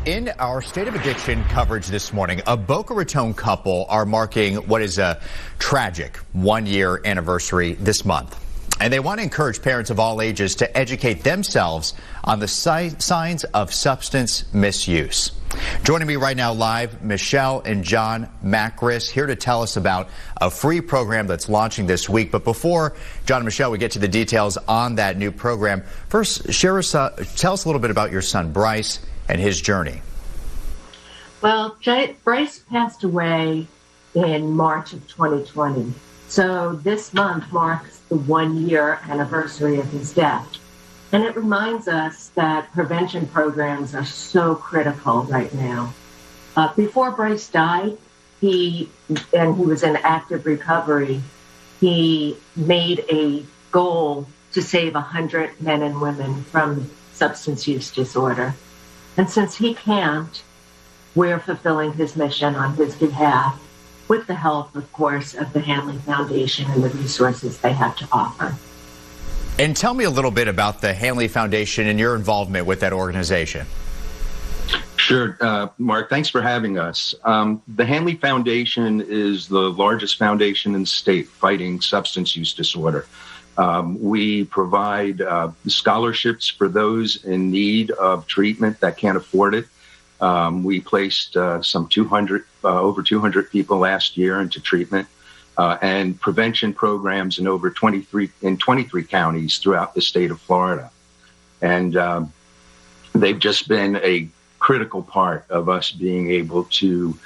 In our State of Addiction coverage this morning, a Boca Raton couple are marking what is a tragic one-year anniversary this month. And they want to encourage parents of all ages to educate themselves on the signs of substance misuse. Joining me right now live, Michelle and John Macris, here to tell us about a free program that's launching this week. But before John and Michelle, we get to the details on that new program, first, tell us a little bit about your son, Bryce, and his journey. Well, Bryce passed away in March of 2020. So this month marks the one-year anniversary of his death. And it reminds us that prevention programs are so critical right now. Before Bryce died, he was in active recovery, he made a goal to save 100 men and women from substance use disorder. And since he can't, we're fulfilling his mission on his behalf with the help, of course, of the Hanley Foundation and the resources they have to offer. And tell me a little bit about the Hanley Foundation and your involvement with that organization. Sure, Mark, thanks for having us. The Hanley Foundation is the largest foundation in the state fighting substance use disorder. We provide scholarships for those in need of treatment that can't afford it. We placed over 200 people last year into treatment and prevention programs in 23 counties throughout the state of Florida. And they've just been a critical part of us being able to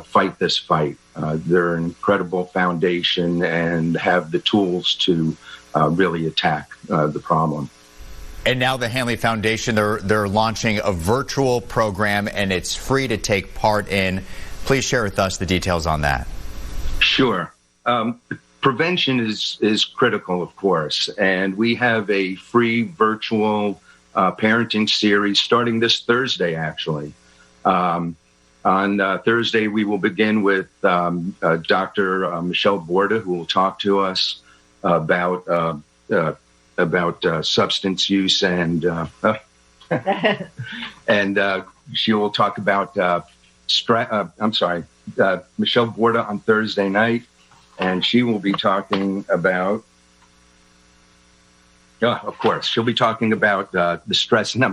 fight this fight. They're an incredible foundation and have the tools to really attack the problem. And now the Hanley Foundation, they're launching a virtual program, and it's free to take part in. Please share with us the details on that. Sure. Prevention is critical, of course, and we have a free virtual parenting series starting this Thursday, actually. On Thursday, we will begin with Dr. Michelle Borda, who will talk to us about substance use and she will talk about Michelle Borda on Thursday night, and she will be talking about of course she'll be talking about the stress and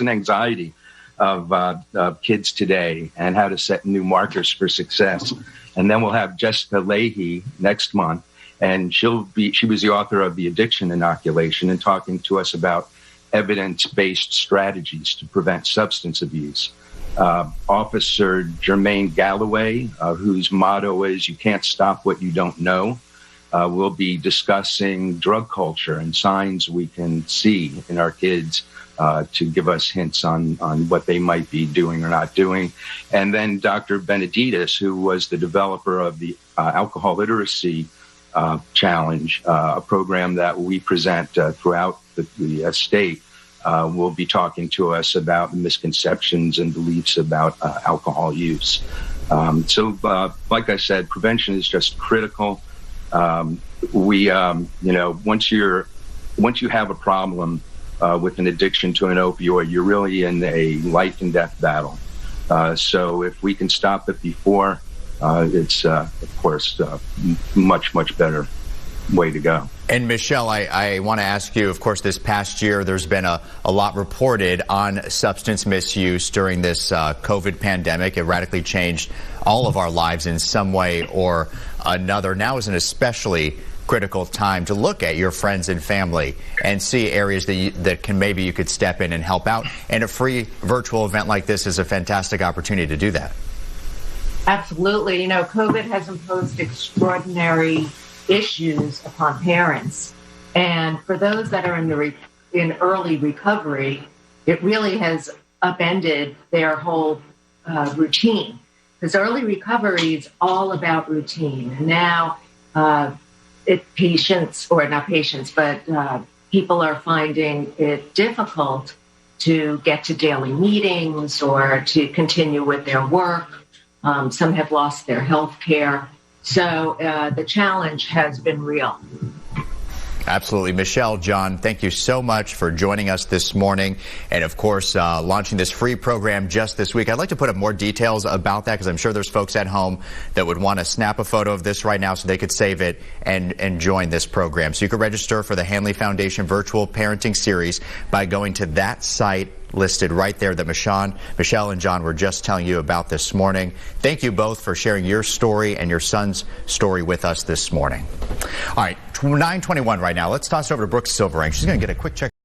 anxiety of kids today and how to set new markers for success. And then we'll have Jessica Leahy next month. And she was the author of The Addiction Inoculation and talking to us about evidence-based strategies to prevent substance abuse. Officer Jermaine Galloway, whose motto is "You can't stop what you don't know," will be discussing drug culture and signs we can see in our kids to give us hints on what they might be doing or not doing. And then Dr. Benedictus, who was the developer of the Alcohol Literacy Challenge, a program that we present throughout the state, will be talking to us about misconceptions and beliefs about alcohol use. So, like I said, prevention is just critical. Once you have a problem with an addiction to an opioid, you're really in a life and death battle. So if we can stop it before, it's, of course, much, much better way to go. And Michelle, I want to ask you, of course, this past year, there's been a lot reported on substance misuse during this COVID pandemic. It radically changed all of our lives in some way or another. Now is an especially critical time to look at your friends and family and see areas that maybe you could step in and help out. And a free virtual event like this is a fantastic opportunity to do that. Absolutely. COVID has imposed extraordinary issues upon parents. And for those that are in early recovery, it really has upended their whole routine. Because early recovery is all about routine. And now people are finding it difficult to get to daily meetings or to continue with their work. Some have lost their health care. So the challenge has been real. Absolutely. Michelle, John, thank you so much for joining us this morning. And of course, launching this free program just this week. I'd like to put up more details about that because I'm sure there's folks at home that would want to snap a photo of this right now so they could save it and join this program. So you can register for the Hanley Foundation Virtual Parenting Series by going to that site listed right there that Michelle and John were just telling you about this morning. Thank you both for sharing your story and your son's story with us this morning. All right, 9:21 right now. Let's toss it over to Brooke Silverang. She's going to get a quick check.